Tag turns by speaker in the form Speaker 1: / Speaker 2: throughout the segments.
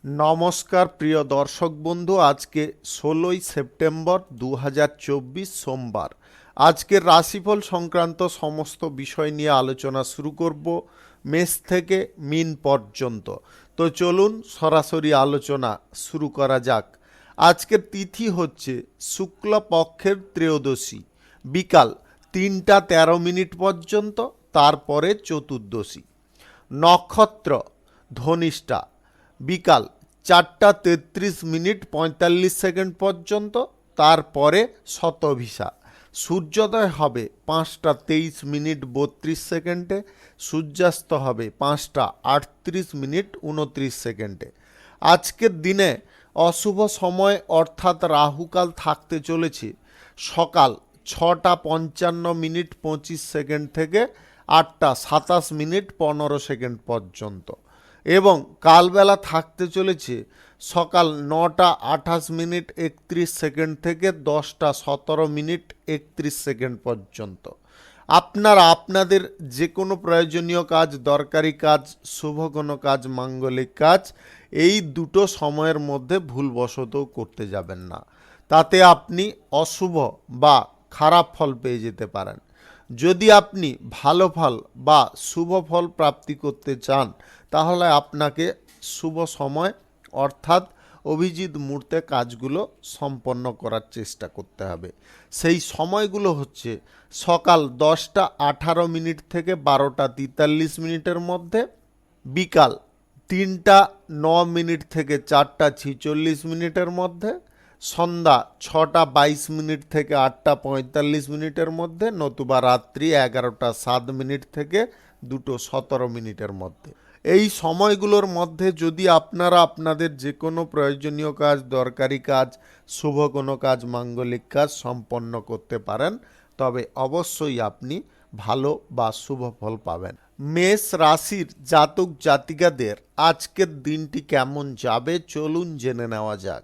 Speaker 1: নমস্কার প্রিয় দর্শক বন্ধু, আজকে 16ই সেপ্টেম্বর 2024 সোমবার। আজকের রাশিফল সংক্রান্ত সমস্ত বিষয় নিয়ে আলোচনা শুরু করব মেষ থেকে মীন পর্যন্ত। তো চলুন সরাসরি আলোচনা শুরু করা যাক। আজকের তিথি হচ্ছে শুক্লপক্ষের ত্রয়োদশী, বিকাল 3টা 13 মিনিট পর্যন্ত, তারপরে চতুর্দশী। নক্ষত্র ধনিষ্ঠা, বিকাল 4টা 33 মিনিট 45 সেকেন্ড পর্যন্ত, তারপরে শতভিষা। সূর্যোদয় হবে 5টা 23 মিনিট 32 সেকেন্ডে, সূর্যাস্ত হবে 5টা 38 মিনিট 29 সেকেন্ডে। আজকের দিনে অশুভ সময় অর্থাৎ রাহুকাল থাকতে চলেছে সকাল 6টা 55 মিনিট 25 সেকেন্ড থেকে 8টা 27 মিনিট 15 সেকেন্ড পর্যন্ত, এবং কালবেলা থাকতে চলেছে সকাল 9টা 28 মিনিট 31 সেকেন্ড থেকে 10টা 17 মিনিট 31 সেকেন্ড পর্যন্ত। আপনারা আপনাদের যে কোনো প্রয়োজনীয় কাজ, দরকারি কাজ, শুভ কোনো কাজ, মাঙ্গলিক কাজ এই দুটো সময়ের মধ্যে ভুলবশত করতে যাবেন না, তাতে আপনি অশুভ বা খারাপ ফল পেয়ে যেতে পারেন। যদি আপনি ভালো ফল বা শুভ ফল প্রাপ্তি করতে চান, তাহলে আপনাকে শুভ সময় অর্থাৎ অভিজিৎ মুহূর্তে কাজগুলো সম্পন্ন করার চেষ্টা করতে হবে। সেই সময়গুলো হচ্ছে সকাল 10টা 18 মিনিট থেকে 12টা 43 মিনিটের মধ্যে, বিকাল 3টা 9 মিনিট থেকে 4টা 46 মিনিটের মধ্যে, সন্ধ্যা 6টা 22 মিনিট থেকে 8টা 45 মিনিটের মধ্যে, নতুবা রাত্রি 11টা 7 মিনিট থেকে 2টো 17 মিনিটের মধ্যে। এই সময়গুলোর মধ্যে যদি আপনারা আপনাদের যে কোনো প্রয়োজনীয় কাজ, দরকারি কাজ, শুভ কোনো কাজ, মাঙ্গলিক কাজ সম্পন্ন করতে পারেন, তবে অবশ্যই আপনি ভালো বা শুভ ফল পাবেন। মেষ রাশির জাতক জাতিকাদের আজকের দিনটি কেমন যাবে চলুন জেনে নেওয়া যাক।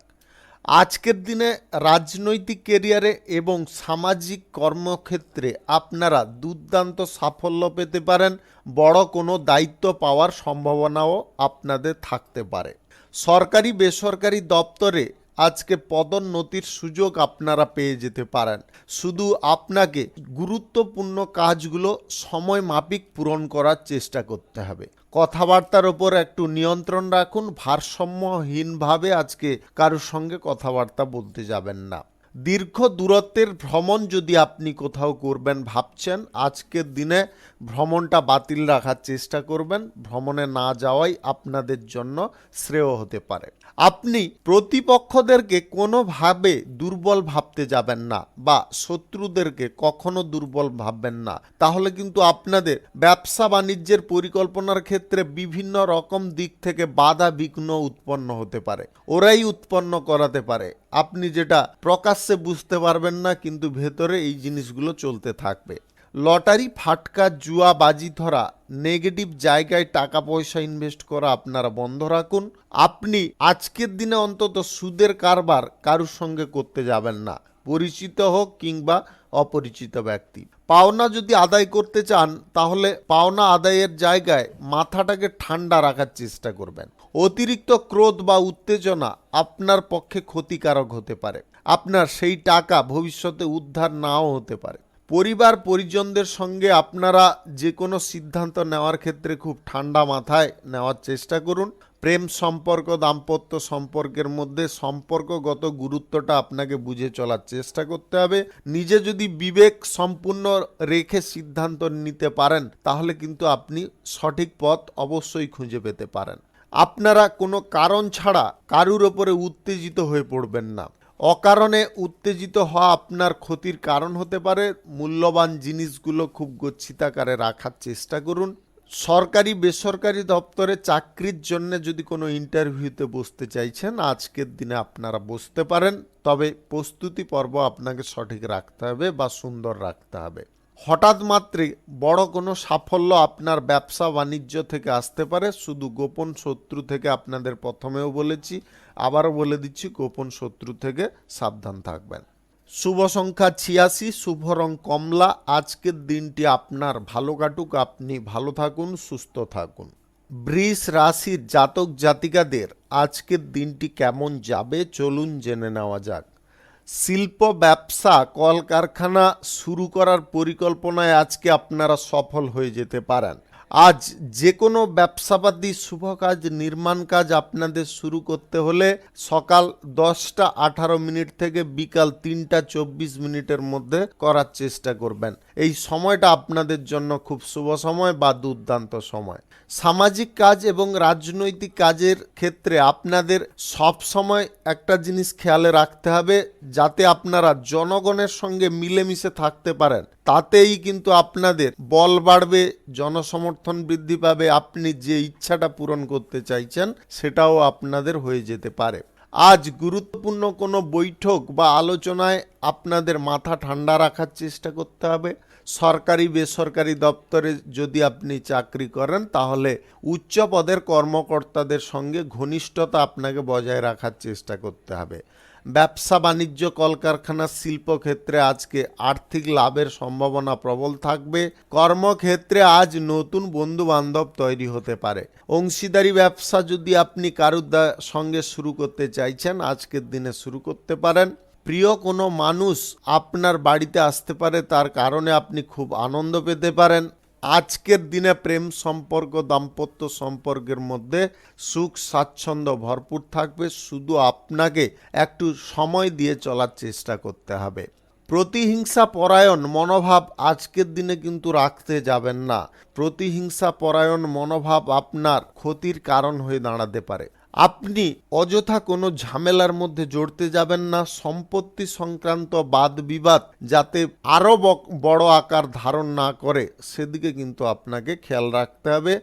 Speaker 1: আজকের দিনে রাজনৈতিক কেরিয়ারে এবং সামাজিক কর্মক্ষেত্রে আপনারা দুর্দান্ত সাফল্য পেতে পারেন। বড় কোনো দায়িত্ব পাওয়ার সম্ভাবনাও আপনাদের থাকতে পারে। সরকারি বেসরকারি দপ্তরে আজকে পদোন্নতির সুযোগ আপনারা পেয়ে যেতে পারেন। শুধু আপনাকে গুরুত্বপূর্ণ কাজগুলো সময় মাফিক পূরণ করার চেষ্টা করতে হবে। কথাবার্তার ওপর একটু নিয়ন্ত্রণ রাখুন। ভারসাম্যহীনভাবে আজকে কারোর সঙ্গে কথাবার্তা বলতে যাবেন না। দীর্ঘ দূরত্বের ভ্রমণ যদি আপনি কোথাও করবেন ভাবছেন, আজকের দিনে ভ্রমণটা বাতিল রাখার চেষ্টা করবেন। ভ্রমণে না যাওয়াই আপনাদের জন্য শ্রেয় হতে পারে। আপনি প্রতিপক্ষদেরকে কোনোভাবে দুর্বল ভাবতে যাবেন না, বা শত্রুদেরকে কখনো দুর্বল ভাববেন না। তাহলে কিন্তু আপনাদের ব্যবসা বাণিজ্যের পরিকল্পনার ক্ষেত্রে বিভিন্ন রকম দিক থেকে বাধা বিঘ্ন উৎপন্ন হতে পারে। ওরাই উৎপন্ন করাতে পারে। আপনি যেটা প্রকাশ্যে বুঝতে পারবেন না, কিন্তু ভেতরে এই জিনিসগুলো চলতে থাকবে। লটারি, ফাটকা, জুয়া, বাজি ধরা, নেগেটিভ জায়গায় টাকা পয়সা ইনভেস্ট করা আপনারা বন্ধ রাখুন। আপনি আজকের দিনে অন্তত সুদের কারবার কারুর সঙ্গে করতে যাবেন না, পরিচিত হোক কিংবা অপরিচিত ব্যক্তি। পাওনা যদি আদায় করতে চান, তাহলে পাওনা আদায়ের জায়গায় মাথাটাকে ঠান্ডা রাখার চেষ্টা করবেন। অতিরিক্ত ক্রোধ বা উত্তেজনা আপনার পক্ষে ক্ষতিকারক হতে পারে। আপনার সেই টাকা ভবিষ্যতে উদ্ধার নাও হতে পারে। পরিবার পরিজনদের সঙ্গে আপনারা যে কোনো সিদ্ধান্ত নেওয়ার ক্ষেত্রে খুব ঠান্ডা মাথায় নেওয়ার চেষ্টা করুন। প্রেম সম্পর্ক, দাম্পত্য সম্পর্কের মধ্যে সম্পর্কগত গুরুত্বটা আপনাকে বুঝে চলার চেষ্টা করতে হবে। নিজে যদি বিবেক সম্পূর্ণ রেখে সিদ্ধান্ত নিতে পারেন, তাহলে কিন্তু আপনি সঠিক পথ অবশ্যই খুঁজে পেতে পারেন। আপনারা কোনো কারণ ছাড়া কারুর ওপরে উত্তেজিত হয়ে পড়বেন না। অকারণে উত্তেজিত হওয়া আপনার ক্ষতির কারণ হতে পারে। মূল্যবান জিনিসগুলো খুব গচ্ছিতাকারে রাখার চেষ্টা করুন। সরকারি বেসরকারি দপ্তরে চাকরির জন্য যদি কোনো ইন্টারভিউতে বসতে চাইছেন, আজকের দিনে আপনারা বসতে পারেন, তবে প্রস্তুতি পর্ব আপনাকে সঠিক রাখতে হবে বা সুন্দর রাখতে হবে। হঠাৎ মাত্রে বড় কোনো সাফল্য আপনার ব্যবসা বাণিজ্য থেকে আসতে পারে। শুধু গোপন শত্রু থেকে আপনাদের প্রথমেও বলেছি, আবারও বলে দিচ্ছি, গোপন শত্রু থেকে সাবধান থাকবেন। শুভ সংখ্যা 86, শুভ রং কমলা। আজকের দিনটি আপনার ভালো কাটুক, আপনি ভালো থাকুন, সুস্থ থাকুন। বৃষ রাশির জাতক জাতিকাদের আজকের দিনটি কেমন যাবে চলুন জেনে নেওয়া যাক। শিল্প ব্যবসা কলকারখানা শুরু করার পরিকল্পনায় আজকে আপনারা সফল হয়ে যেতে পারেন। আজ যে কোনো ব্যবসাপাতি শুভ কাজ নির্মাণ কাজ আপনাদের শুরু করতে হলে সকাল 10:18 থেকে বিকাল 3:24 মধ্যে করার চেষ্টা করবেন। এই সময়টা আপনাদের জন্য খুব শুভ সময় বা দুর্দান্ত সময়। সামাজিক কাজ এবং রাজনৈতিক কাজের ক্ষেত্রে আপনাদের সব সময় একটা জিনিস খেয়ালে রাখতে হবে, যাতে আপনারা জনগণের সঙ্গে মিলেমিশে থাকতে পারেন। তাতেই কিন্তু আপনাদের বল বাড়বে, জনসমর্থন বৃদ্ধি পাবে, আপনি যে ইচ্ছাটা পূরণ করতে চাইছেন সেটাও আপনাদের হয়ে যেতে পারে। আজ গুরুত্বপূর্ণ কোনো বৈঠক বা আলোচনায় আপনাদের মাথা ঠান্ডা রাখার চেষ্টা করতে হবে। সরকারি বেসরকারি দপ্তরে যদি আপনি চাকরি করেন তাহলে উচ্চ পদের কর্মকর্তাদের সঙ্গে ঘনিষ্ঠতা আপনাকে বজায় রাখার চেষ্টা করতে হবে। ব্যবসা বাণিজ্য কলকারখানা শিল্পক্ষেত্রে আজকে আর্থিক লাভের সম্ভাবনা প্রবল থাকবে। কর্মক্ষেত্রে আজ নতুন বন্ধু বান্ধব তৈরি হতে পারে। অংশীদারি ব্যবসা যদি আপনি কারুর সঙ্গে শুরু করতে চাইছেন আজকের দিনে শুরু করতে পারেন। প্রিয় কোনো মানুষ আপনার বাড়িতে আসতে পারে, তার কারণে আপনি খুব আনন্দ পেতে পারেন। আজকের দিনে প্রেম সম্পর্ক দাম্পত্য সম্পর্কের মধ্যে সুখ স্বাচ্ছন্দ্য ভরপুর থাকবে। শুধু আপনাকে একটু সময় দিয়ে চলার চেষ্টা করতে হবে। প্রতিহিংসা পরায়ণ মনোভাব আজকের দিনে কিন্তু রাখতে যাবেন না। প্রতিহিংসা পরায়ণ মনোভাব আপনার ক্ষতির কারণ হয়ে দাঁড়াতে পারে। আপনি অযথা কোনো ঝামেলার মধ্যে জড়তে যাবেন না। সম্পত্তি সংক্রান্ত বাদ বিবাদ যাতে আরও বড় আকার ধারণ না করে সেদিকে কিন্তু আপনাকে খেয়াল রাখতে হবে।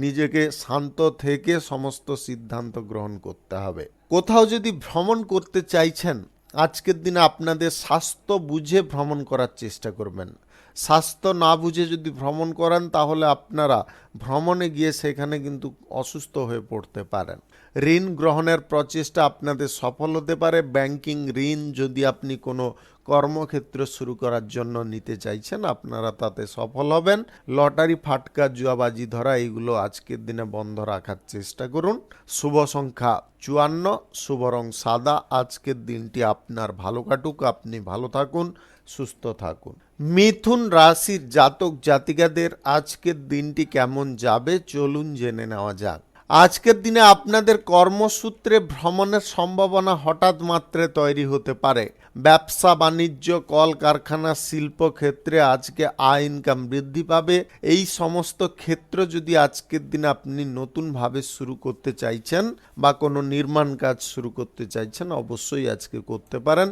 Speaker 1: নিজেকে শান্ত থেকে সমস্ত সিদ্ধান্ত গ্রহণ করতে হবে। কোথাও যদি ভ্রমণ করতে চাইছেন আজকের দিনে আপনাদের স্বাস্থ্য বুঝে ভ্রমণ করার চেষ্টা করবেন। স্বাস্থ্য না বুঝে যদি ভ্রমণ করেন তাহলে আপনারা ভ্রমণে গিয়ে সেখানে কিন্তু অসুস্থ হয়ে পড়তে পারেন। ঋণ গ্রহণের প্রচেষ্টা আপনাদের সফল হতে পারে। ব্যাংকিং ঋণ যদি আপনি কোনো কর্মক্ষেত্র শুরু করার জন্য নিতে চাইছেন আপনারা তাতে সফল হবেন। লটারি ফাটকা জুয়াবাজি ধরা এগুলো আজকের দিনে বন্ধ রাখার চেষ্টা করুন। শুভ সংখ্যা 54, শুভ রং সাদা। আজকের দিনটি আপনার ভালো কাটুক, আপনি ভালো থাকুন, সুস্থ থাকুন। মিথুন রাশির জাতক জাতিকাদের আজকের দিনটি কেমন যাবে চলুন জেনে নেওয়া যাক। আজকের দিনে আপনাদের কর্মসূত্রে ভ্রমণের সম্ভাবনা হঠাৎ মাত্রে তৈরি হতে পারে। ব্যবসা বাণিজ্য কলকারখানা শিল্পক্ষেত্রে আজকে আয় ইনকাম বৃদ্ধি পাবে। এই সমস্ত ক্ষেত্র যদি আজকের দিনে আপনি নতুনভাবে শুরু করতে চাইছেন বা কোনো নির্মাণ কাজ শুরু করতে চাইছেন অবশ্যই আজকে করতে পারেন।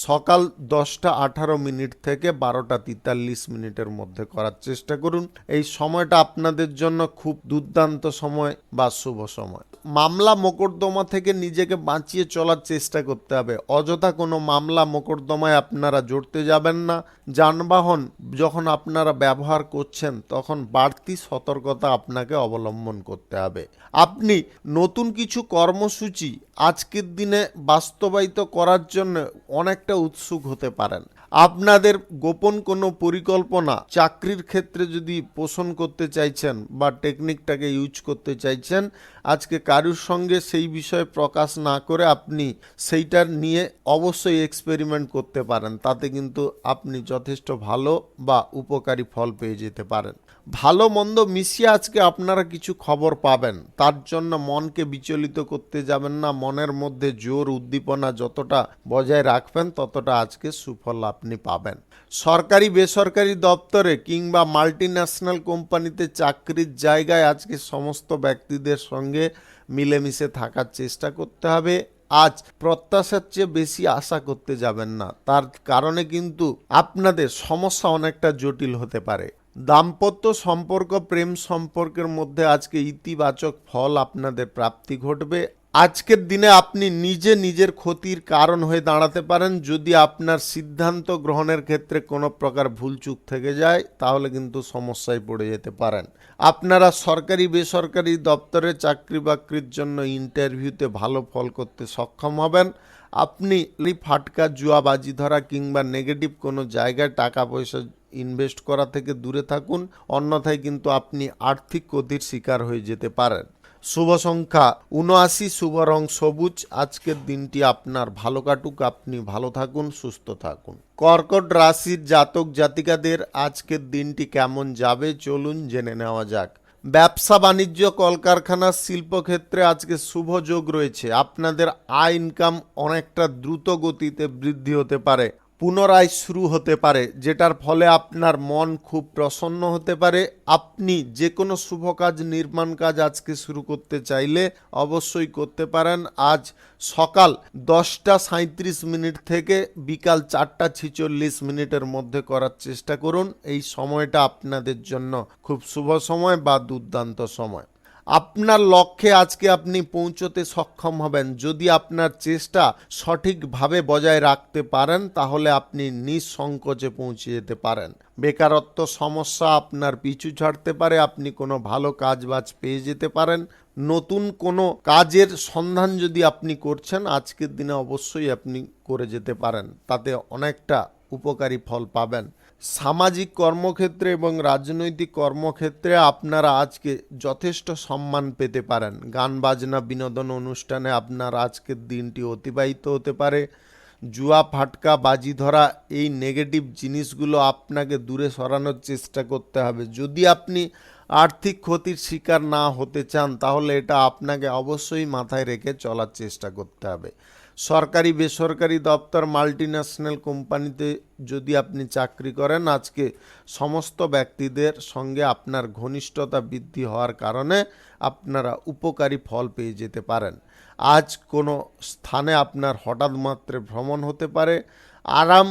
Speaker 1: সকাল 10:18 থেকে 12:43 মধ্যে করার চেষ্টা করুন। এই সময়টা আপনাদের জন্য খুব দুর্দান্ত সময় বা শুভ সময়। মামলা মোকদ্দমা থেকে নিজেকে বাঁচিয়ে চলার চেষ্টা করতে হবে। অযথা কোনো মামলা মোকদ্দমায় আপনারা জড়তে যাবেন না। যানবাহন যখন আপনারা ব্যবহার করছেন তখন বাড়তি সতর্কতা আপনাকে অবলম্বন করতে হবে। আপনি নতুন কিছু কর্মসূচি আজকের দিনে বাস্তবায়িত করার জন্য অনেকটা উৎসুক হতে পারেন। আপনাদের গোপন কোনো পরিকল্পনা চাকরির ক্ষেত্রে যদি পোষণ করতে চাইছেন বা টেকনিকটাকে ইউজ করতে চাইছেন আজকে কারুর সঙ্গে সেই বিষয়ে প্রকাশ না করে আপনি সেইটার নিয়ে অবশ্যই এক্সপেরিমেন্ট করতে পারেন। তাতে কিন্তু আপনি যথেষ্ট ভালো বা উপকারী ফল পেয়ে যেতে পারেন। ভালো মন্দ মিশিয়ে আজকে আপনারা কিছু খবর পাবেন। তার জন্য মনকে বিচলিত করতে যাবেন না। মনের মধ্যে জোর উদ্দীপনা যতটা বজায় রাখবেন ততটা আজকে সুফল আপনি পাবেন। সরকারি বেসরকারি দপ্তরে কিংবা মাল্টিন্যাশনাল কোম্পানিতে চাকরির জায়গায় আজকে সমস্ত ব্যক্তিদের সঙ্গে মিলেমিশে থাকার চেষ্টা করতে হবে। আজ প্রত্যাশার চেয়ে বেশি আশা করতে যাবেন না, তার কারণে কিন্তু আপনাদের সমস্যা অনেকটা জটিল হতে পারে। দাম্পত্য সম্পর্ক প্রেম সম্পর্কের মধ্যে আজকে ইতিবাচক ফল আপনাদের প্রাপ্তি ঘটবে। আজকের দিনে আপনি নিজে নিজের ক্ষতির কারণ হয়ে দাঁড়াতে পারেন। যদি আপনার সিদ্ধান্ত গ্রহণের ক্ষেত্রে কোনো প্রকার ভুলচুক থেকে যায় তাহলে কিন্তু সমস্যায় পড়ে যেতে পারেন। আপনারা সরকারি বেসরকারি দপ্তরে চাকরি বাকরির জন্য ইন্টারভিউতে ভালো ফল করতে সক্ষম হবেন। আপনি ফাটকা জুয়াবাজি ধরা কিংবা নেগেটিভ কোনো জায়গায় টাকা পয়সা ইনভেস্ট করা থেকে দূরে থাকুন, অন্যথায় কিন্তু আপনি আর্থিক ক্ষতির শিকার হয়ে যেতে পারেন। শুভ সংখ্যা ৭৯, শুভ রং সবুজ। আজকের দিনটি আপনার ভালো কাটুক, আপনি ভালো থাকুন, সুস্থ থাকুন। কর্কট রাশির জাতক জাতিকাদের আজকের দিনটি কেমন যাবে চলুন জেনে নেওয়া যাক। ব্যবসা বাণিজ্য, কলকারখানা, শিল্পক্ষেত্রে আজকে শুভ যোগ রয়েছে। আপনাদের আয় ইনকাম অনেকটা দ্রুত গতিতে বৃদ্ধি হতে পারে, পুনরায় শুরু হতে পারে, যেটার ফলে আপনার মন খুব প্রসন্ন হতে পারে। আপনি যে কোনো শুভ কাজ, নির্মাণ কাজ আজকে শুরু করতে চাইলে অবশ্যই করতে পারেন। আজ সকাল 10টা 37 থেকে বিকাল 4টা 46 মধ্যে করার চেষ্টা করুন। এই সময়টা আপনাদের জন্য খুব শুভ সময় বা দুর্দান্ত সময়। আপনার লক্ষ্যে আজকে আপনি পৌঁছতে সক্ষম হবেন। যদি আপনার চেষ্টা সঠিকভাবে বজায় রাখতে পারেন তাহলে আপনি নিঃসংকোচে পৌঁছে যেতে পারেন। বেকারত্ব সমস্যা আপনার পিছু ছাড়তে পারে, আপনি কোনো ভালো কাজবাজ পেয়ে যেতে পারেন। নতুন কোনো কাজের সন্ধান যদি আপনি করছেন আজকের দিনে অবশ্যই আপনি করে যেতে পারেন, তাতে অনেকটা উপকারী ফল পাবেন। সামাজিক কর্মক্ষেত্রে এবং রাজনৈতিক কর্মক্ষেত্রে আপনারা আজকে যথেষ্ট সম্মান পেতে পারেন। গান বাজনা, বিনোদন অনুষ্ঠানে আপনার আজকের দিনটি অতিবাহিত হতে পারে। জুয়া, ফাটকা, বাজি ধরা, এই নেগেটিভ জিনিসগুলো আপনাকে দূরে সরানোর চেষ্টা করতে হবে। যদি আপনি আর্থিক ক্ষতির শিকার না হতে চান তাহলে এটা আপনাকে অবশ্যই মাথায় রেখে চলার চেষ্টা করতে হবে। সরকারি বেসরকারি দপ্তর, মাল্টিন্যাশনাল কোম্পানিতে যদি আপনি চাকরি করেন আজকে সমস্ত ব্যক্তিদের সঙ্গে আপনার ঘনিষ্ঠতা বৃদ্ধি হওয়ার কারণে আপনারা উপকারী ফল পেয়ে যেতে পারেন। আজ কোনো স্থানে আপনার হঠাৎ মাত্রে ভ্রমণ হতে পারে, আরাম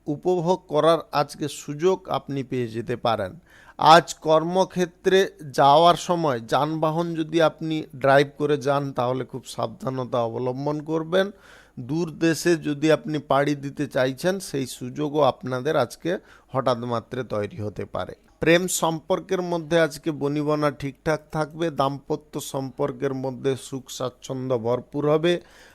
Speaker 1: উপভোগ করার আজকে সুযোগ আপনি পেয়ে যেতে পারেন। আজ কর্মক্ষেত্রে যাওয়ার সময় যানবাহন যদি আপনি ড্রাইভ করে যান তাহলে খুব সাবধানতা অবলম্বন করবেন। দূর দেশে যদি আপনি পাড়ি দিতে চাইছেন সেই সুযোগও আপনাদের আজকে হঠাৎ মাত্রে তৈরি হতে পারে। প্রেম সম্পর্কের মধ্যে আজকে বনিবনা ঠিকঠাক থাকবে। দাম্পত্য সম্পর্কের মধ্যে সুখ স্বাচ্ছন্দ্য ভরপুর হবে।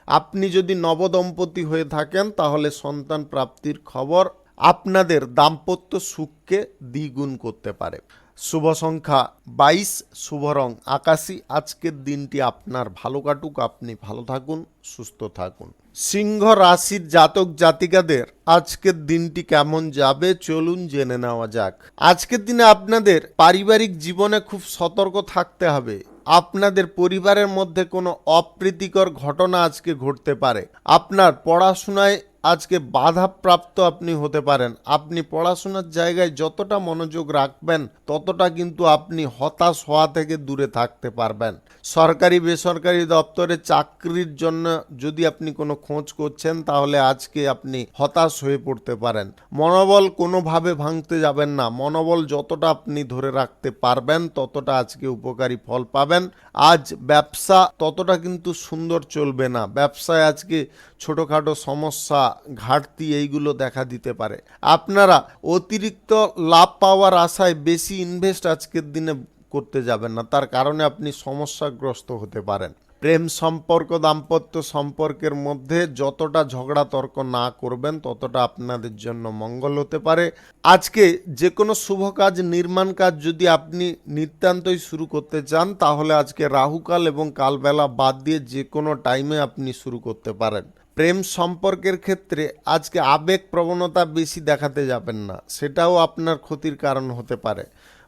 Speaker 1: আপনি যদি নবদম্পতি হয়ে থাকেন তাহলে সন্তান প্রাপ্তির খবর আপনাদের দাম্পত্য সুখকে দ্বিগুণ করতে পারে। শুভ সংখ্যা 22, শুভ রং আকাশী। আজকের দিনটি আপনার ভালো কাটুক, আপনি ভালো থাকুন, সুস্থ থাকুন। সিংহ রাশির জাতক জাতিকাদের আজকের দিনটি কেমন যাবে চলুন জেনে নেওয়া যাক। আজকের দিনে আপনাদের পারিবারিক জীবনে খুব সতর্ক থাকতে হবে। আপনাদের পরিবারের মধ্যে কোনো অপ্রীতিকর ঘটনা আজকে ঘটতে পারে। আপনার পড়াশোনায় আজকে বাধাপ্রাপ্ত আপনি হতে পারেন। আপনি পড়াশোনার জায়গায় যতটা মনোযোগ রাখবেন ততটা কিন্তু আপনি হতাশ হওয়া থেকে দূরে থাকতে পারবেন। সরকারি বেসরকারি দপ্তরে চাকরির জন্য যদি আপনি কোনো খোঁজ করছেন তাহলে আজকে আপনি হতাশ হয়ে পড়তে পারেন। মনোবল কোনোভাবে ভাঙতে যাবেন না। মনোবল যতটা আপনি ধরে রাখতে পারবেন ততটা আজকে উপকারী ফল পাবেন। আজ ব্যবসা ততটা কিন্তু সুন্দর চলবে না। ব্যবসায় আজকে ছোটোখাটো সমস্যা, ঘাটতি এইগুলো দেখা দিতে পারে। আপনারা অতিরিক্ত লাভ পাওয়ার আশায় বেশি ইনভেস্ট আজকের দিনে করতে যাবেন না, তার কারণে আপনি সমস্যাগ্রস্ত হতে পারেন। প্রেম সম্পর্ক, দাম্পত্য সম্পর্কের মধ্যে যতটা ঝগড়া তর্ক না করবেন ততটা আপনাদের জন্য মঙ্গল হতে পারে। আজকে যে কোনো শুভ কাজ, নির্মাণ কাজ যদি আপনি নিতান্তই শুরু করতে চান তাহলে আজকে রাহুকাল এবং কালবেলা বাদ দিয়ে যে কোনো টাইমে আপনি শুরু করতে পারেন। প্রেম সম্পর্কের ক্ষেত্রে আজকে আবেগ প্রবণতা বেশি দেখাতে যাবেন না, সেটাও আপনার ক্ষতির কারণ হতে পারে।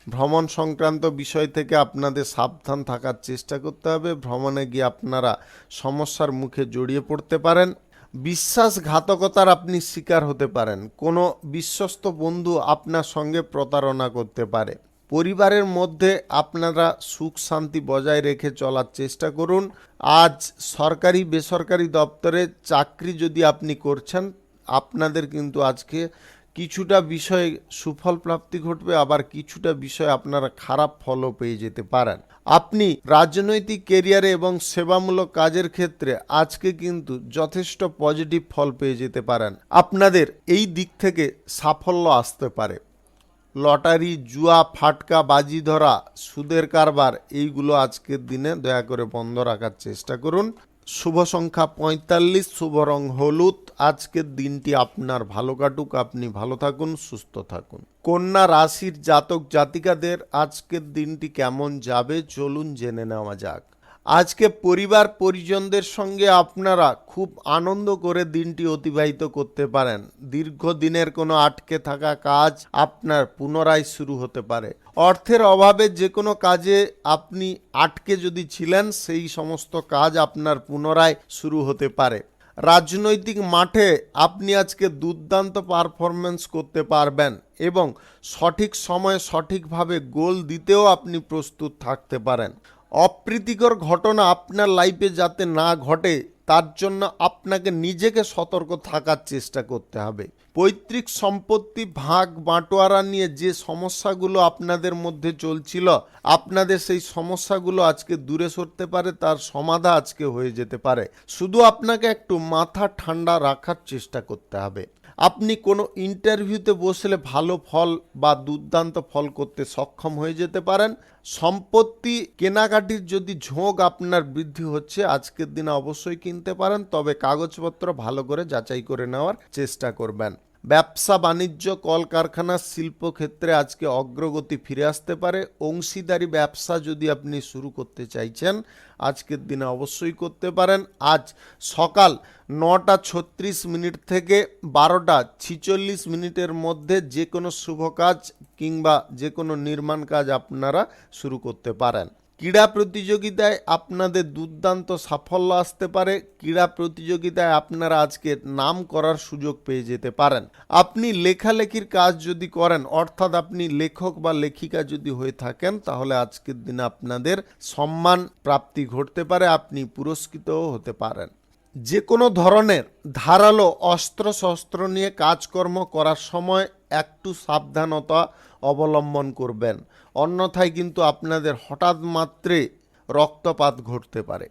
Speaker 1: ভ্রমণ সংক্রান্ত বিষয় থেকে আপনাদের সাবধান থাকার চেষ্টা করতে হবে। ভ্রমণে গিয়ে আপনারা সমস্যার মুখে জড়িয়ে পড়তে পারেন। বিশ্বাসঘাতকতার আপনি শিকার হতে পারেন। কোনো বিশ্বস্ত বন্ধু আপনার সঙ্গে প্রতারণা করতে পারে। পরিবারের মধ্যে আপনারা সুখ শান্তি বজায় রেখে চলার চেষ্টা করুন। আজ সরকারি বেসরকারি দপ্তরে চাকরি যদি আপনি করছেন আপনাদের কিন্তু আজকে কিছুটা বিষয়ে সুফল প্রাপ্তি ঘটবে, আবার কিছুটা বিষয় আপনারা খারাপ ফলও পেয়ে যেতে পারেন। আপনি রাজনৈতিক কেরিয়ারে এবং সেবামূলক কাজের ক্ষেত্রে আজকে কিন্তু যথেষ্ট পজিটিভ ফল পেয়ে যেতে পারেন। আপনাদের এই দিক থেকে সাফল্য আসতে পারে। লটারি, জুয়া, ফাটকা, বাজি ধরা, সুদের কারবার এইগুলো আজকের দিনে দয়া করে বন্ধ রাখার চেষ্টা করুন। শুভ সংখ্যা 45, শুভ রং হলুদ। আজকের দিনটি আপনার ভালো কাটুক, আপনি ভালো থাকুন, সুস্থ থাকুন। কন্যা রাশির জাতক জাতিকাদের আজকের দিনটি কেমন যাবে চলুন জেনে নেওয়া যাক। আজকে পরিবার পরিজনদের সঙ্গে আপনারা খুব আনন্দ করে দিনটি অতিবাহিত করতে পারেন। দীর্ঘদিনের কোনো আটকে থাকা কাজ আপনার পুনরায় শুরু হতে পারে। অর্থের অভাবে যে কোনো কাজে আপনি আটকে যদি ছিলেন, সেই সমস্ত কাজ আপনার পুনরায় শুরু হতে পারে। রাজনৈতিক মাঠে আপনি আজকে দুর্দান্ত পারফরমেন্স করতে পারবেন এবং সঠিক সময়ে সঠিকভাবে গোল দিতেও আপনি প্রস্তুত থাকতে পারেন। অপ্রীতিকর ঘটনা আপনার লাইফে যাতে না ঘটে, তার জন্য আপনাকে নিজেকে সতর্ক থাকার চেষ্টা করতে হবে। পৈতৃক সম্পত্তি ভাগ বাঁটোয়ারা নিয়ে যে সমস্যাগুলো আপনাদের মধ্যে চলছিল, আপনাদের সেই সমস্যাগুলো আজকে দূরে সরতে পারে, তার সমাধা আজকে হয়ে যেতে পারে। শুধু আপনাকে একটু মাথা ঠান্ডা রাখার চেষ্টা করতে হবে। আপনি কোনো ইন্টারভিউতে বসলে ভালো ফল বা দুর্দান্ত ফল করতে সক্ষম হয়ে যেতে পারেন। সম্পত্তি কেনাকাটির যদি ঝোঁক আপনার বৃদ্ধি হচ্ছে, আজকের দিনে অবশ্যই কিনতে পারেন, তবে কাগজপত্র ভালো করে যাচাই করে নেওয়ার চেষ্টা করবেন। ব্যবসা বাণিজ্য, কলকারখানা, শিল্পক্ষেত্রে আজকে অগ্রগতি ফিরে আসতে পারে। অংশীদারি ব্যবসা যদি আপনি শুরু করতে চাইছেন, আজকের দিনে অবশ্যই করতে পারেন। আজ সকাল 9:36 থেকে 12:46 মধ্যে যে কোনো শুভ কাজ কিংবা যে কোনো নির্মাণ কাজ আপনারা শুরু করতে পারেন। ক্রীড়া প্রতিযোগিতায় আপনাদের দুর্দান্ত সাফল্য আসতে পারে। ক্রীড়া প্রতিযোগিতায় আপনারা আজকে নাম করার সুযোগ পেয়ে যেতে পারেন। আপনি লেখালেখির কাজ যদি করেন, অর্থাৎ আপনি লেখক বা লেখিকা যদি হয়ে থাকেন, তাহলে আজকের দিনে আপনাদের সম্মান প্রাপ্তি ঘটতে পারে, আপনি পুরস্কৃতও হতে পারেন। যে কোনো ধরনের ধারালো অস্ত্র শস্ত্র নিয়ে কাজকর্ম করার সময় একটু সাবধানতা অবলম্বন করবেন, অন্যথায় কিন্তু আপনাদের হঠাৎ মাত্রে রক্তপাত ঘটতে পারে।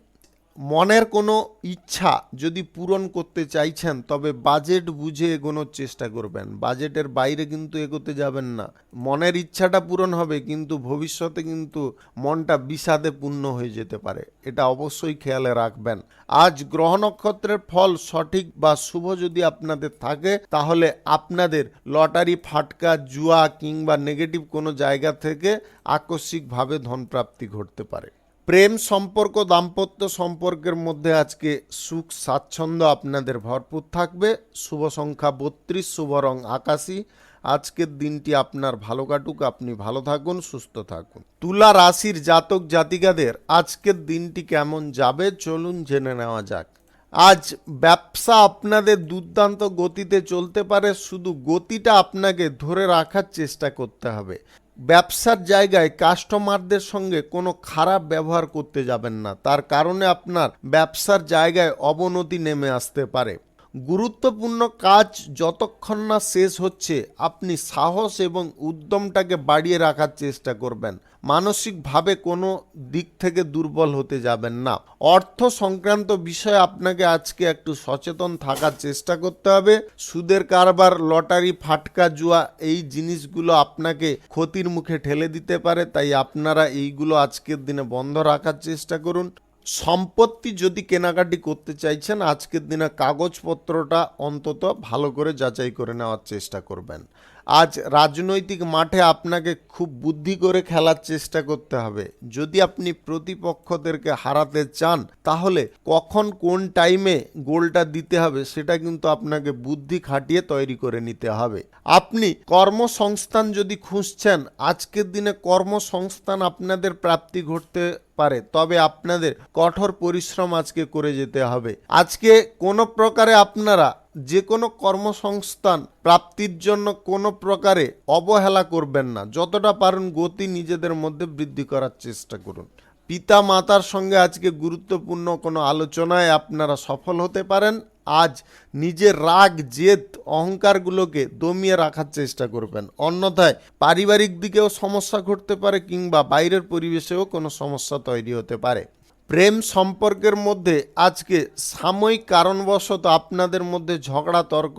Speaker 1: মনের কোনো ইচ্ছা যদি পূরণ করতে চাইছেন, তবে বাজেট বুঝে এগোনোর চেষ্টা করবেন। বাজেটের বাইরে কিন্তু এগোতে যাবেন না। মনের ইচ্ছাটা পূরণ হবে, কিন্তু ভবিষ্যতে কিন্তু মনটা বিষাদে পূর্ণ হয়ে যেতে পারে, এটা অবশ্যই খেয়ালে রাখবেন। আজ গ্রহ নক্ষত্রের ফল সঠিক বা শুভ যদি আপনাদের থাকে, তাহলে আপনাদের লটারি, ফাটকা, জুয়া কিংবা নেগেটিভ কোনো জায়গা থেকে আকস্মিকভাবে ধনপ্রাপ্তি ঘটতে পারে। প্রেম সম্পর্ক, দাম্পত্য সম্পর্কের মধ্যে আজকে সুখ স্বাচ্ছন্দ্য আপনাদের ভরপুর থাকবে। শুভ সংখ্যা 32, শুভ রং আকাশী। আজকের দিনটি আপনার ভালো কাটুক, আপনি ভালো থাকুন, সুস্থ থাকুন। তুলা রাশির জাতক জাতিকাদের আজকের দিনটি কেমন যাবে, চলুন জেনে নেওয়া যাক। আজ ব্যবসা আপনাদের দুর্দান্ত গতিতে চলতে পারে, শুধু গতিটা আপনাকে ধরে রাখার চেষ্টা করতে হবে। ব্যবসার জায়গায় কাস্টমারদের সঙ্গে কোনো খারাপ ব্যবহার করতে যাবেন না, তার কারণে আপনার ব্যবসার জায়গায় অবনতি নেমে আসতে পারে। গুরুত্বপূর্ণ কাজ যতক্ষণ না শেষ হচ্ছে, আপনি সাহস এবং উদ্যমটাকে বাড়িয়ে রাখার চেষ্টা করবেন। মানসিকভাবে কোনো দিক থেকে দুর্বল হতে যাবেন না। অর্থ সংক্রান্ত বিষয়ে আপনাকে আজকে একটু সচেতন থাকার চেষ্টা করতে হবে। সুদের কারবার, লটারি, ফাটকা, জুয়া এই জিনিসগুলো আপনাকে ক্ষতির মুখে ঠেলে দিতে পারে, তাই আপনারা এইগুলো আজকের দিনে বন্ধ রাখার চেষ্টা করুন। সম্পত্তি যদি কেনাকাটি করতে চাইছেন, আজকের দিনে কাগজপত্রটা অন্তত ভালো করে যাচাই করে নেওয়ার চেষ্টা করবেন। আজ রাজনৈতিক মাঠে আপনাকে খুব বুদ্ধি করে খেলার চেষ্টা করতে হবে। যদি আপনি প্রতিপক্ষদেরকে হারাতে চান, তাহলে কখন কোন টাইমে গোলটা দিতে হবে সেটা কিন্তু আপনাকে বুদ্ধি খাটিয়ে তৈরি করে নিতে হবে। আপনি কর্মসংস্থান যদি খুঁজছেন, আজকের দিনে কর্মসংস্থান আপনাদের প্রাপ্তি ঘটতে পারে, তবে আপনাদের কঠোর পরিশ্রম আজকে করে যেতে হবে। আজকে কোনো প্রকারে আপনারা যে কোনো কর্মসংস্থান প্রাপ্তির জন্য কোনো প্রকারে অবহেলা করবেন না। যতটা পারেন গতি নিজেদের মধ্যে বৃদ্ধি করার চেষ্টা করুন। পিতা মাতার সঙ্গে আজকে গুরুত্বপূর্ণ কোনো আলোচনায় আপনারা সফল হতে পারেন। আজ নিজের রাগ, জেদ, অহংকারগুলোকে দমিয়ে রাখার চেষ্টা করবেন, অন্যথায় পারিবারিক দিকেও সমস্যা ঘটতে পারে কিংবা বাইরের পরিবেশেও কোনো সমস্যা তৈরি হতে পারে। প্রেম সম্পর্কের মধ্যে আজকে সাময়িক কারণবশত আপনাদের মধ্যে ঝগড়া তর্ক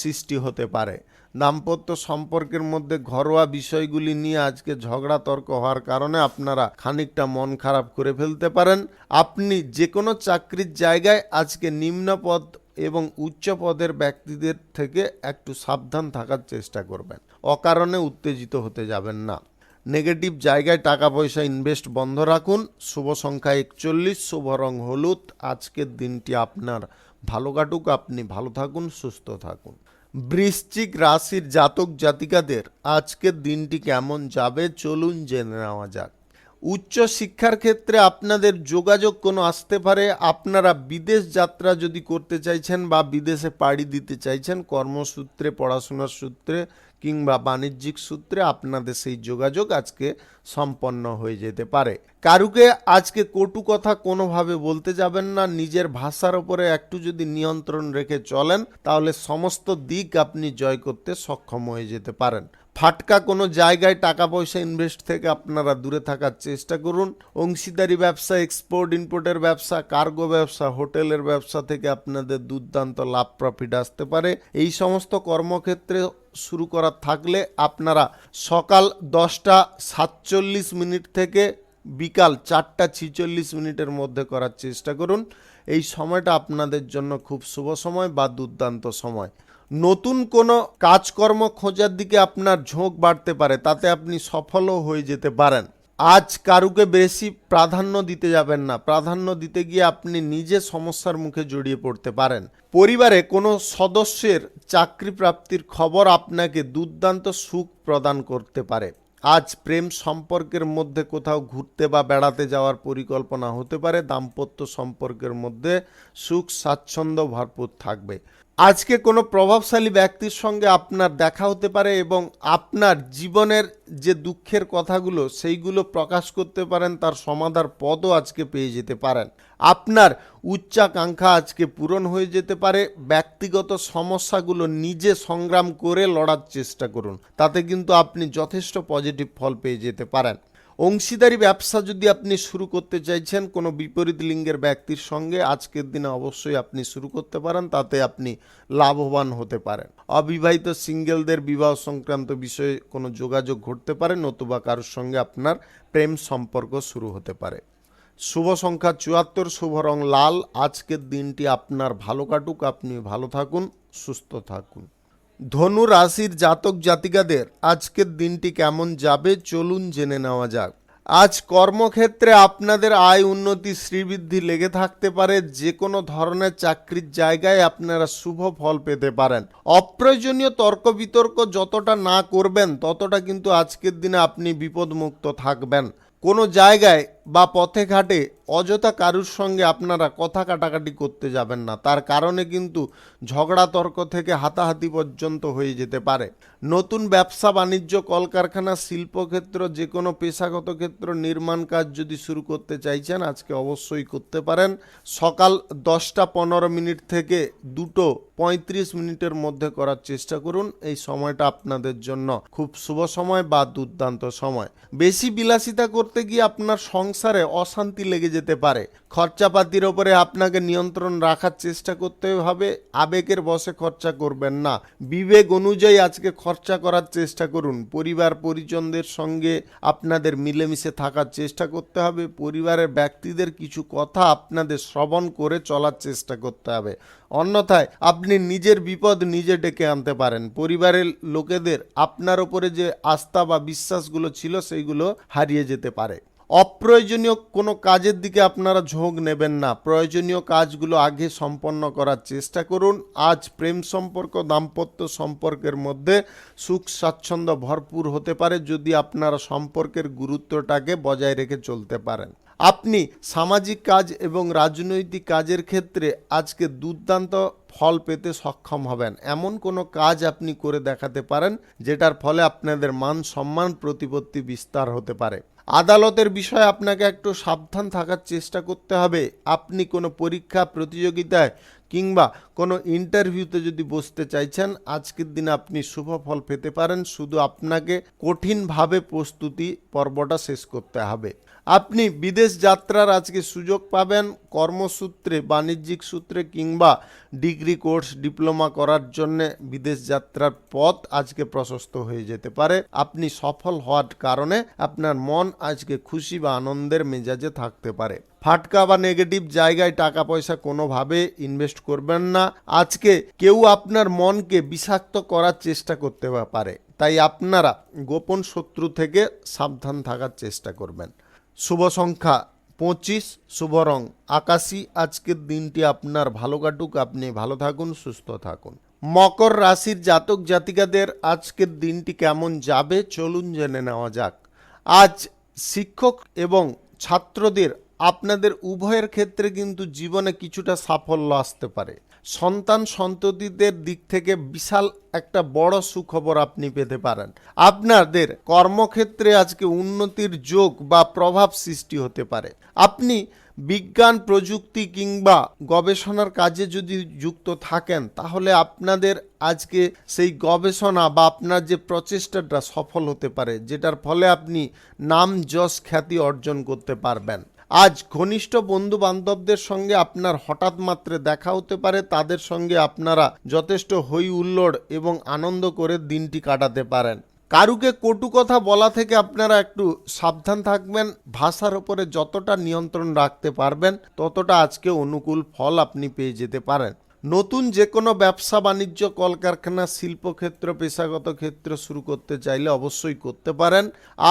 Speaker 1: সৃষ্টি হতে পারে। দাম্পত্য সম্পর্কের মধ্যে ঘরোয়া বিষয়গুলি নিয়ে আজকে ঝগড়া তর্ক হওয়ার কারণে আপনারা খানিকটা মন খারাপ করে ফেলতে পারেন। আপনি যে কোনো চাকরির জায়গায় আজকে নিম্ন পদ এবং উচ্চ পদের ব্যক্তিদের থেকে একটু সাবধান থাকার চেষ্টা করবেন, অকারণে উত্তেজিত হতে যাবেন না। নেগেটিভ জায়গায় টাকা পয়সা ইনভেস্ট বন্ধ রাখুন। শুভ সংখ্যা 41, শুভ রং হলুদ। আজকের দিনটি আপনার ভালো কাটুক, আপনি ভালো থাকুন, সুস্থ থাকুন। বৃশ্চিক রাশির জাতক জাতিকাদের আজকের দিনটি কেমন যাবে চলুন জেনে নেওয়া যাক। উচ্চ শিক্ষার ক্ষেত্রে আপনাদের যোগাযোগ কোনো আসতে পারে। আপনারা বিদেশ যাত্রা যদি করতে চাইছেন বা বিদেশে পাড়ি দিতে চাইছেন, কর্মসূত্রে, পড়াশোনার সূত্রে কিংবা বাণিজ্যিক সূত্রে আপনাদের সেই যোগাযোগ আজকে সম্পন্ন হয়ে যেতে পারে। কারুকে আজকে কটু কথা কোনোভাবে বলতে যাবেন না। নিজের ভাষার ওপরে একটু যদি নিয়ন্ত্রণ রেখে চলেন তাহলে সমস্ত দিক আপনি জয় করতে সক্ষম হয়ে যেতে পারেন। ফাটকা কোনো জায়গায় টাকা পয়সা ইনভেস্ট থেকে আপনারা দূরে থাকার চেষ্টা করুন। অংশীদারি ব্যবসা, এক্সপোর্ট ইম্পোর্টের ব্যবসা, কার্গো ব্যবসা, হোটেলের ব্যবসা থেকে আপনাদের দুর্দান্ত লাভ প্রফিট আসতে পারে। এই সমস্ত কর্মক্ষেত্রে শুরু করার থাকলে আপনারা সকাল 10:47 থেকে বিকাল 4:46 মধ্যে করার চেষ্টা করুন। এই সময়টা আপনাদের জন্য খুব শুভ সময় বা দুর্দান্ত সময়। নতুন কোনো কাজকর্ম খোঁজার দিকে আপনার ঝোঁক বাড়তে পারে, তাতে আপনি সফলও হয়ে যেতে পারেন। আজ কারুকে বেশি প্রাধান্য দিতে যাবেন না। প্রাধান্য দিতে গিয়ে আপনি নিজে সমস্যার মুখে জড়িয়ে পড়তে পারেন। পরিবারে কোনো সদস্যের চাকরি প্রাপ্তির খবর আপনাকে দুর্দান্ত সুখ প্রদান করতে পারে। আজ প্রেম সম্পর্কের মধ্যে কোথাও ঘুরতে বা বেড়াতে যাওয়ার পরিকল্পনা হতে পারে। দাম্পত্য সম্পর্কের মধ্যে সুখ স্বাচ্ছন্দ্য ভরপুর থাকবে। আজকে কোনো প্রভাবশালী ব্যক্তির সঙ্গে আপনার দেখা হতে পারে এবং আপনার জীবনের যে দুঃখের কথাগুলো সেইগুলো প্রকাশ করতে পারেন, তার সমাধার পদও আজকে পেয়ে যেতে পারেন। আপনার উচ্চাকাঙ্ক্ষা আজকে পূরণ হয়ে যেতে পারে। ব্যক্তিগত সমস্যাগুলো নিজে সংগ্রাম করে লড়ার চেষ্টা করুন, তাতে কিন্তু আপনি যথেষ্ট পজিটিভ ফল পেয়ে যেতে পারেন। অংশীদারি ব্যবসা যদি আপনি শুরু করতে চাইছেন কোনো বিপরীত লিঙ্গের ব্যক্তির সঙ্গে, আজকের দিনে অবশ্যই আপনি শুরু করতে পারেন, তাতে আপনি লাভবান হতে পারেন। অবিবাহিত সিঙ্গেলদের বিবাহ সংক্রান্ত বিষয়ে কোনো যোগাযোগ ঘটতে পারে, নতুবা কারোর সঙ্গে আপনার প্রেম সম্পর্ক শুরু হতে পারে। শুভ সংখ্যা 74, শুভ রং লাল। আজকের দিনটি আপনার ভালো কাটুক, আপনি ভালো থাকুন, সুস্থ থাকুন। ধনু রাশির জাতক জাতিকাদের আজকের দিনটি কেমন যাবে চলুন জেনে নেওয়া যাক। আজ কর্মক্ষেত্রে আপনাদের আয় উন্নতি, শ্রীবৃদ্ধি লেগে থাকতে পারে। যে কোনো ধরনের চাকরির জায়গায় আপনারা শুভ ফল পেতে পারেন। অপ্রয়োজনীয় তর্ক বিতর্ক যতটা না করবেন ততটা কিন্তু আজকের দিনে আপনি বিপদমুক্ত থাকবেন। কোনো জায়গায় বা পথে ঘাটে অযথা কারুর সঙ্গে আপনারা কথা কাটাকাটি করতে যাবেন না, তার কারণে কিন্তু ঝগড়া তর্ক থেকে হাতাহাতি পর্যন্ত হয়ে যেতে পারে। নতুন ব্যবসা বাণিজ্য, কলকারখানা, শিল্পক্ষেত্র, যে কোনো পেশাগত ক্ষেত্র, নির্মাণ কাজ যদি শুরু করতে চাইছেন আজকে অবশ্যই করতে পারেন। সকাল 10:15 থেকে 2:35 মধ্যে করার চেষ্টা করুন। এই সময়টা আপনাদের জন্য খুব শুভ সময় বা দুর্দান্ত সময়। বেশি বিলাসিতা করতে গিয়ে আপনার সংসারে অশান্তি লেগে যেতে পারে। খরচাপাতির ওপরে আপনাকে নিয়ন্ত্রণ রাখার চেষ্টা করতে হবে। আবেগের বশে খরচা করবেন না, বিবেক অনুযায়ী আজকে খরচা করার চেষ্টা করুন। পরিবার পরিজনদের সঙ্গে আপনাদের মিলেমিশে থাকার চেষ্টা করতে হবে। পরিবারের ব্যক্তিদের কিছু কথা আপনাদের শ্রবণ করে চলার চেষ্টা করতে হবে, অন্যথায় আপনি নিজের বিপদ নিজে ডেকে আনতে পারেন। পরিবারের লোকেদের আপনার ওপরে যে আস্থা বা বিশ্বাসগুলো ছিল সেইগুলো হারিয়ে যেতে পারে। অপ্রয়োজনীয় কোনো কাজের দিকে আপনারা ঝোঁক নেবেন না, প্রয়োজনীয় কাজগুলো আগে সম্পন্ন করার চেষ্টা করুন। আজ প্রেম সম্পর্ক, দাম্পত্য সম্পর্কের মধ্যে সুখ স্বাচ্ছন্দ্য ভরপুর হতে পারে যদি আপনারা সম্পর্কের গুরুত্বটাকে বজায় রেখে চলতে পারেন। আপনি সামাজিক কাজ এবং রাজনৈতিক কাজের ক্ষেত্রে আজকে দুর্দান্ত ফল পেতে সক্ষম হবেন। এমন কোনো কাজ আপনি করে দেখাতে পারেন যেটার ফলে আপনাদের মান সম্মান প্রতিপত্তি বিস্তার হতে পারে। আদালতের বিষয়ে আপনাকে একটু সাবধান থাকার চেষ্টা করতে হবে। আপনি কোনো পরীক্ষা, প্রতিযোগিতায় কিংবা কোনো ইন্টারভিউতে যদি বসতে চাইছেন আজকের দিনে আপনি শুভ ফল পেতে পারেন। শুধু আপনাকে কঠিনভাবে প্রস্তুতি পর্বটা শেষ করতে হবে। আপনি বিদেশ যাত্রার আজকে সুযোগ পাবেন। কর্মসূত্রে, বাণিজ্যিক সূত্রে কিংবা ডিগ্রি কোর্স, ডিপ্লোমা করার জন্য বিদেশ যাত্রার পথ আজকে প্রশস্ত হয়ে যেতে পারে। আপনি সফল হওয়ার কারণে আপনার মন আজকে খুশি বা আনন্দের মেজাজে থাকতে পারে। ফাটকা বা নেগেটিভ জায়গায় টাকা পয়সা কোনোভাবে ইনভেস্ট করবেন না। আজকে কেউ আপনার মনকে বিষাক্ত করার চেষ্টা করতে পারে, তাই আপনারা গোপন শত্রু থেকে সাবধান থাকার চেষ্টা করবেন। শুভ সংখ্যা 25, শুভ রং আকাশী। আজকের দিনটি আপনার ভালো কাটুক, আপনি ভালো থাকুন, সুস্থ থাকুন। মকর রাশির জাতক জাতিকাদের আজকের দিনটি কেমন যাবে চলুন জেনে নেওয়া যাক। আজ শিক্ষক এবং ছাত্রদের আপনাদের উভয়ের ক্ষেত্রে কিন্তু জীবনে কিছুটা সাফল্য আসতে পারে। সন্তান সন্ততিদের দিক থেকে বিশাল একটা বড় সুখবর আপনি পেতে পারেন। আপনাদের কর্মক্ষেত্রে আজকে উন্নতির যোগ বা প্রভাব সৃষ্টি হতে পারে। আপনি বিজ্ঞান প্রযুক্তি কিংবা গবেষণার কাজে যদি যুক্ত থাকেন তাহলে আপনাদের আজকে সেই গবেষণা বা আপনার যে প্রচেষ্টাটা সফল হতে পারে, যেটার ফলে আপনি নাম যশ খ্যাতি অর্জন করতে পারবেন। আজ ঘনিষ্ঠ বন্ধু বান্ধবদের সঙ্গে আপনার হঠাৎ মাত্রে দেখা হতে পারে, তাদের সঙ্গে আপনারা যথেষ্ট হই হুল্লোড় এবং আনন্দ করে দিনটি কাটাতে পারেন। কারুকে কটু কথা বলা থেকে আপনারা একটু সাবধান থাকবেন। ভাষার উপরে যতটা নিয়ন্ত্রণ রাখতে পারবেন ততটা আজকে অনুকূল ফল আপনি পেয়ে যেতে পারেন। নতুন যে কোনো ব্যবসা বাণিজ্য, কলকারখানা, শিল্পক্ষেত্র, পেশাগত ক্ষেত্র শুরু করতে চাইলে অবশ্যই করতে পারেন।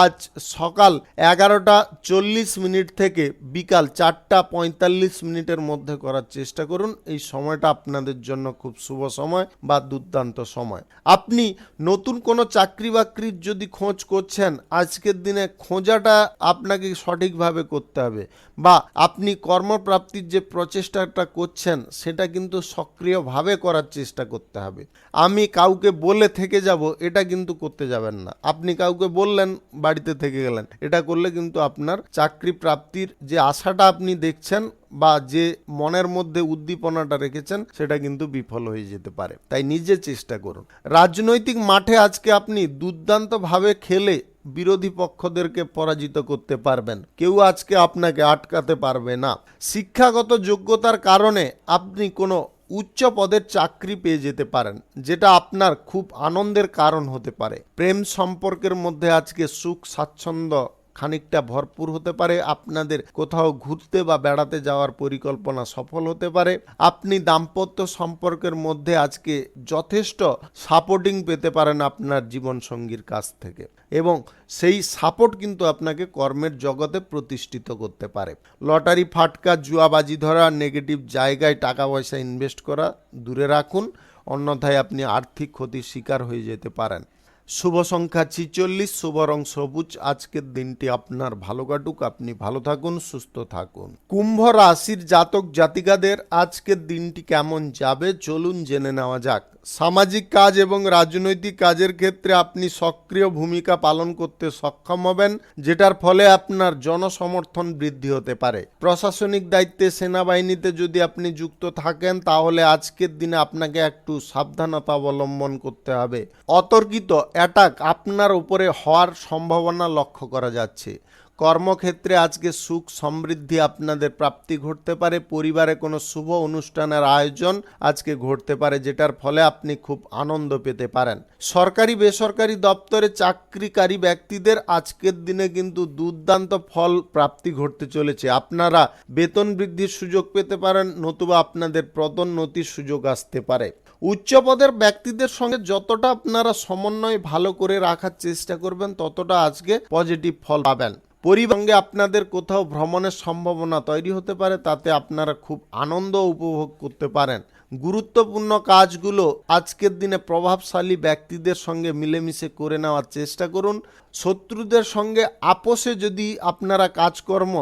Speaker 1: আজ সকাল 11:40 থেকে বিকাল 4:45 মধ্যে করার চেষ্টা করুন। এই সময়টা আপনাদের জন্য খুব শুভ সময় বা দুর্দান্ত সময়। আপনি নতুন কোনো চাকরি বাকরির যদি খোঁজ করছেন, আজকের দিনে খোঁজাটা আপনাকে সঠিকভাবে করতে হবে, বা আপনি কর্মপ্রাপ্তির যে প্রচেষ্টাটা করছেন সেটা কিন্তু সক্রিয়ভাবে করার চেষ্টা করতে হবে। আমি কাউকে বলে থেকে যাব এটা কিন্তু করতে যাবেন না। আপনি কাউকে বললেন, বাড়িতে থেকে গেলেন, এটা করলে কিন্তু আপনার চাকরি প্রাপ্তির যে আশাটা আপনি দেখছেন বা যে মনের মধ্যে উদ্দীপনাটা রেখেছেন সেটা কিন্তু বিফল হয়ে যেতে পারে। তাই নিজে চেষ্টা করুন। রাজনৈতিক মাঠে আজকে আপনি দুর্দান্তভাবে খেলে বিরোধী পক্ষদেরকে পরাজিত করতে পারবেন। কেউ আজকে আপনাকে আটকাতে পারবে না। শিক্ষাগত যোগ্যতার কারণে আপনি কোনো উচ্চ পদের চাকরি পেয়ে যেতে পারেন, যেটা আপনার খুব আনন্দের কারণ হতে পারে। প্রেম সম্পর্কের মধ্যে আজকে সুখ স্বাচ্ছন্দ্য খানিকটা ভরপুর হতে পারে। আপনাদের কোথাও ঘুরতে বা বেড়াতে যাওয়ার পরিকল্পনা সফল হতে পারে। আপনি দাম্পত্য সম্পর্কের মধ্যে আজকে যথেষ্ট সাপোর্টিং পেতে পারেন আপনার জীবনসঙ্গীর কাছ থেকে, এবং সেই সাপোর্ট কিন্তু আপনাকে কর্মের জগতে প্রতিষ্ঠিত করতে পারে। লটারি, ফাটকা, জুয়াবাজি ধরা, নেগেটিভ জায়গায় টাকা পয়সা ইনভেস্ট করা দূরে রাখুন, অন্যথায় আপনি আর্থিক ক্ষতির শিকার হয়ে যেতে পারেন। শুভ সংখ্যা 46, শুভ রং সবুজ। আজকের দিনটি আপনার ভালো কাটুক, আপনি ভালো থাকুন, সুস্থ থাকুন। কুম্ভ রাশির জাতক জাতিকাদের আজকের দিনটি কেমন যাবে চলুন জেনে নেওয়া যাক। সামাজিক কাজ এবং রাজনৈতিক কাজের ক্ষেত্রে আপনি সক্রিয় ভূমিকা পালন করতে সক্ষম হবেন, যেটার ফলে আপনার জনসমর্থন বৃদ্ধি হতে পারে। প্রশাসনিক দায়িত্বে, সেনাবাহিনীতে যদি আপনি যুক্ত থাকেন তাহলে আজকের দিনে আপনাকে একটু সাবধানতা অবলম্বন করতে হবে। অতর্কিত অ্যাটাক আপনার উপরে হওয়ার সম্ভাবনা লক্ষ্য করা যাচ্ছে। কর্মক্ষেত্রে আজকে সুখ সমৃদ্ধি আপনাদের প্রাপ্তি ঘটতে পারে। পরিবারে কোনো শুভ অনুষ্ঠানের আয়োজন আজকে ঘটতে পারে, যেটার ফলে আপনি খুব আনন্দ পেতে পারেন। সরকারি বেসরকারি দপ্তরে চাকরিকারী ব্যক্তিদের আজকের দিনে কিন্তু দুর্দান্ত ফল প্রাপ্তি ঘটতে চলেছে। আপনারা বেতন বৃদ্ধির সুযোগ পেতে পারেন, নতুবা আপনাদের পদোন্নতির সুযোগ আসতে পারে। উচ্চ পদের ব্যক্তিদের সঙ্গে যতটা আপনারা সমন্বয় ভালো করে রাখার চেষ্টা করবেন ততটা আজকে পজিটিভ ফল পাবেন। পরিবারের সঙ্গে আপনাদের কোথাও ভ্রমণের সম্ভাবনা তৈরি হতে পারে, তাতে আপনারা খুব আনন্দ উপভোগ করতে পারেন। গুরুত্বপূর্ণ কাজগুলো আজকের দিনে প্রভাবশালী ব্যক্তিদের সঙ্গে মিলেমিশে করে নেওয়ার চেষ্টা করুন। শত্রুদের সঙ্গে আপোষে যদি আপনারা কাজকর্ম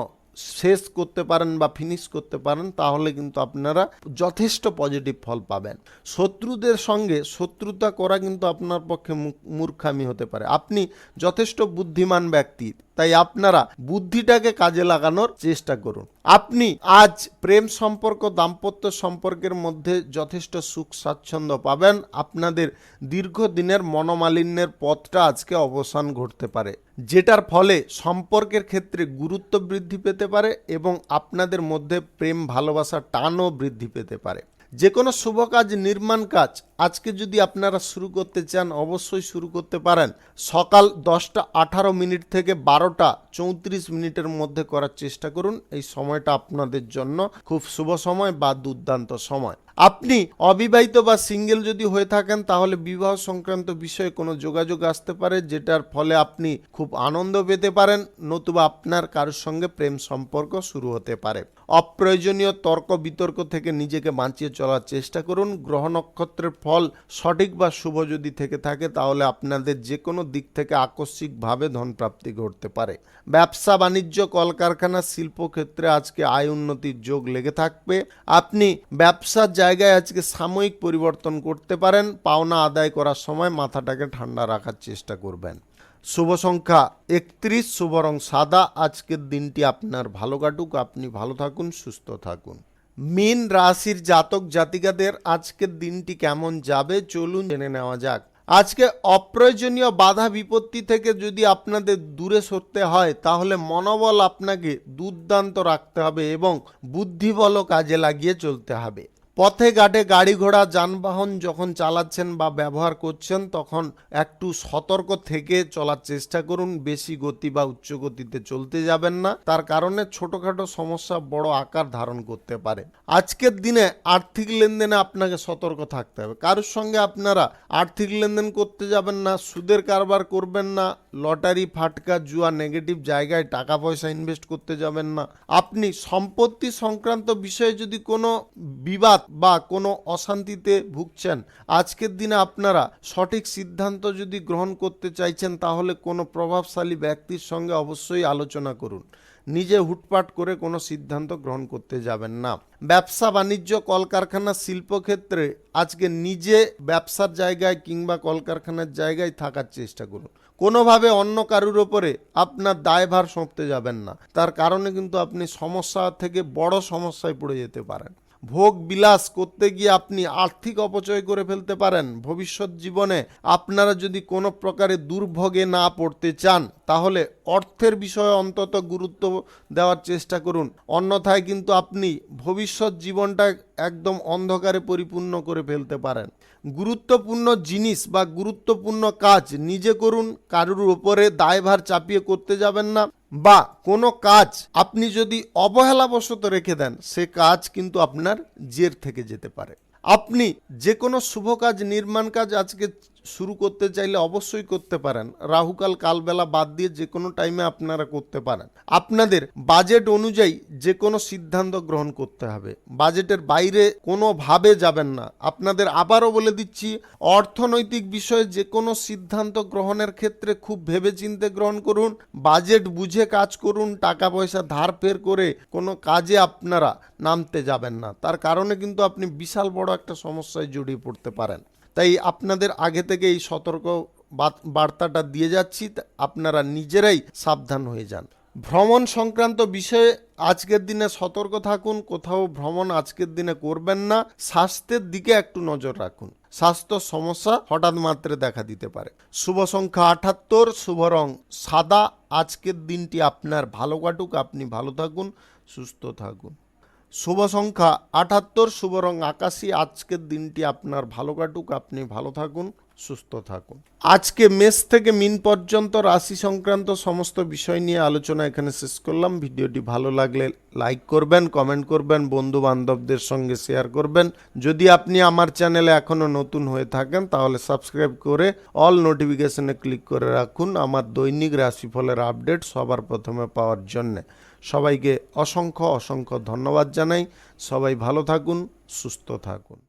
Speaker 1: শেষ করতে পারেন বা ফিনিশ করতে পারেন তাহলে কিন্তু আপনারা যথেষ্ট পজিটিভ ফল পাবেন। শত্রুদের সঙ্গে শত্রুতা করা কিন্তু আপনার পক্ষে মূর্খামি হতে পারে। আপনি যথেষ্ট বুদ্ধিমান ব্যক্তি, তাই আপনারা বুদ্ধিটাকে কাজে লাগানোর চেষ্টা করুন। আপনি আজ প্রেম সম্পর্ক, দাম্পত্য সম্পর্কের মধ্যে যথেষ্ট সুখ স্বাচ্ছন্দ্য পাবেন। আপনাদের দীর্ঘদিনের মনোমালিন্যের পথটা আজকে অবসান ঘটতে পারে, যেটার ফলে সম্পর্কের ক্ষেত্রে গুরুত্ব বৃদ্ধি পেতে পারে এবং আপনাদের মধ্যে প্রেম ভালোবাসার টানও বৃদ্ধি পেতে পারে। যে কোনো শুভ কাজ, নির্মাণ কাজ আজকে যদি আপনারা শুরু করতে চান অবশ্যই শুরু করতে পারেন। সকাল 10:18 থেকে 12:34 মধ্যে করার চেষ্টা করুন। এই সময়টা আপনাদের জন্য খুব শুভ সময় বা দুর্দান্ত সময়। আপনি অবিবাহিত বা সিঙ্গেল যদি হয়ে থাকেন তাহলে বিবাহ সংক্রান্ত বিষয়ে কোনো যোগাযোগ আসতে পারে, যেটার ফলে আপনি খুব আনন্দ পেতে পারেন, নতুবা আপনার কারোর সঙ্গে প্রেম সম্পর্ক শুরু হতে পারে। অপ্রয়োজনীয় তর্ক বিতর্ক থেকে নিজেকে বাঁচিয়ে চলার চেষ্টা করুন। গ্রহ নক্ষত্রের ফল সঠিক বা শুভ যদি থেকে থাকে তাহলে আপনাদের যে কোনো দিক থেকে আকস্মিকভাবে ধনপ্রাপ্তি ঘটতে পারে। ব্যবসা বাণিজ্য, কলকারখানা, শিল্পক্ষেত্রে আজকে আয় উন্নতির যোগ লেগে থাকবে। আপনি ব্যবসার জায়গায় আজকে সাময়িক পরিবর্তন করতে পারেন। পাওনা আদায় করার সময় মাথাটাকে ঠান্ডা রাখার চেষ্টা করবেন। শুভ সংখ্যা 31, শুভ রং সাদা। আজকের দিনটি আপনার ভালো কাটুক, আপনি ভালো থাকুন, সুস্থ থাকুন। মীন রাশির জাতক জাতিকাদের আজকের দিনটি কেমন যাবে চলুন জেনে নেওয়া যাক। আজকে অপ্রয়োজনীয় বাধা বিপত্তি থেকে যদি আপনাদের দূরে সরতে হয় তাহলে মনোবল আপনাকে দুর্দান্ত রাখতে হবে এবং বুদ্ধিবলও কাজে লাগিয়ে চলতে হবে। পথে ঘাটে গাড়ি ঘোড়া যানবাহন যখন চালাচ্ছেন বা ব্যবহার করছেন তখন একটু সতর্ক থেকে চলার চেষ্টা করুন। বেশি গতি বা উচ্চ গতিতে চলতে যাবেন না, তার কারণে ছোটখাটো সমস্যা বড় আকার ধারণ করতে পারে। আজকের দিনে আর্থিক লেনদেনে আপনাকে সতর্ক থাকতে হবে। কারোর সঙ্গে আপনারা আর্থিক লেনদেন করতে যাবেন না, সুদের কারবার করবেন না, লটারি, ফাটকা, জুয়া, নেগেটিভ জায়গায় টাকা পয়সা ইনভেস্ট করতে যাবেন না। আপনি সম্পত্তি সংক্রান্ত বিষয়ে যদি কোনো বিবাদ বা কোনো অশান্তিতে ভুগছেন, আজকের দিনে আপনারা সঠিক সিদ্ধান্ত যদি গ্রহণ করতে চাইছেন তাহলে কোনো প্রভাবশালী ব্যক্তির সঙ্গে অবশ্যই আলোচনা করুন। নিজে হুটপাট করে কোনো সিদ্ধান্ত গ্রহণ করতে যাবেন না। ব্যবসা বাণিজ্য, কলকারখানা, শিল্পক্ষেত্রে আজকে নিজে ব্যবসার জায়গায় কিংবা কলকারখানার জায়গায় থাকার চেষ্টা করুন। কোনোভাবে অন্য কারুর ওপরে আপনার দায়ভার সঁপতে যাবেন না, তার কারণে কিন্তু আপনি সমস্যা থেকে বড় সমস্যায় পড়ে যেতে পারেন। ভোগ বিলাস করতে গিয়ে আপনি আর্থিক অপচয় করে ফেলতে পারেন। ভবিষ্যৎ জীবনে আপনারা যদি কোনো প্রকারে দুর্ভোগে না পড়তে চান তাহলে অর্থের বিষয়ে অন্তত গুরুত্ব দেওয়ার চেষ্টা করুন, অন্যথায় কিন্তু আপনি ভবিষ্যৎ জীবনটা একদম অন্ধকারে পরিপূর্ণ করে ফেলতে পারেন। গুরুত্বপূর্ণ জিনিস বা গুরুত্বপূর্ণ কাজ নিজে করুন, কারুর উপরে দায়ভার চাপিয়ে করতে যাবেন না। বা কোনো কাজ আপনি যদি অবহেলাবশত রেখে দেন সে কাজ কিন্তু আপনার জের থেকে যেতে পারে। আপনি যে কোনো শুভ কাজ, নির্মাণ কাজ আজকে শুরু করতে চাইলে অবশ্যই করতে পারেন। রাহুকাল কালবেলা বাদ দিয়ে যে কোনো টাইমে আপনারা করতে পারেন। আপনাদের বাজেট অনুযায়ী যে কোনো সিদ্ধান্ত গ্রহণ করতে হবে, বাজেটের বাইরে কোনোভাবে যাবেন না। আপনাদের আবারও বলে দিচ্ছি, অর্থনৈতিক বিষয়ে যে কোনো সিদ্ধান্ত গ্রহণের ক্ষেত্রে খুব ভেবেচিন্তে গ্রহণ করুন, বাজেট বুঝে কাজ করুন। টাকা পয়সা ধার ফের করে কোনো কাজে আপনারা নামতে যাবেন না, তার কারণে কিন্তু আপনি বিশাল বড় একটা সমস্যায় জড়িয়ে পড়তে পারেন। তাই আপনাদের আগে থেকে এই সতর্ক বার্তাটা দিয়ে যাচ্ছি, আপনারা নিজেরাই সাবধান হয়ে যান। ভ্রমণ সংক্রান্ত বিষয়ে আজকের দিনে সতর্ক থাকুন, কোথাও ভ্রমণ আজকের দিনে করবেন না। স্বাস্থ্যের দিকে একটু নজর রাখুন, স্বাস্থ্য সমস্যা হঠাৎ মাত্রে দেখা দিতে পারে। শুভ সংখ্যা 78, শুভ রং সাদা। আজকের দিনটি আপনার ভালো কাটুক, আপনি ভালো থাকুন, সুস্থ থাকুন। শুভ সংখ্যা 78, শুভ রং আকাশী। আজকের দিনটি আপনার ভালো কাটুক, আপনি ভালো থাকুন, সুস্থ থাকুন। আজকে মেষ থেকে মীন পর্যন্ত রাশি সংক্রান্ত সমস্ত বিষয় নিয়ে আলোচনা এখানে শেষ করলাম। ভিডিওটি ভালো লাগলে লাইক করবেন, কমেন্ট করবেন, বন্ধু বান্ধবদের সঙ্গে শেয়ার করবেন। যদি আপনি আমার চ্যানেলে এখনও নতুন হয়ে থাকেন তাহলে সাবস্ক্রাইব করে অল নোটিফিকেশনে ক্লিক করে রাখুন আমার দৈনিক রাশিফলের আপডেট সবার প্রথমে পাওয়ার জন্যে। সবাইকে অসংখ্য অসংখ্য ধন্যবাদ জানাই। সবাই ভালো থাকুন, সুস্থ থাকুন।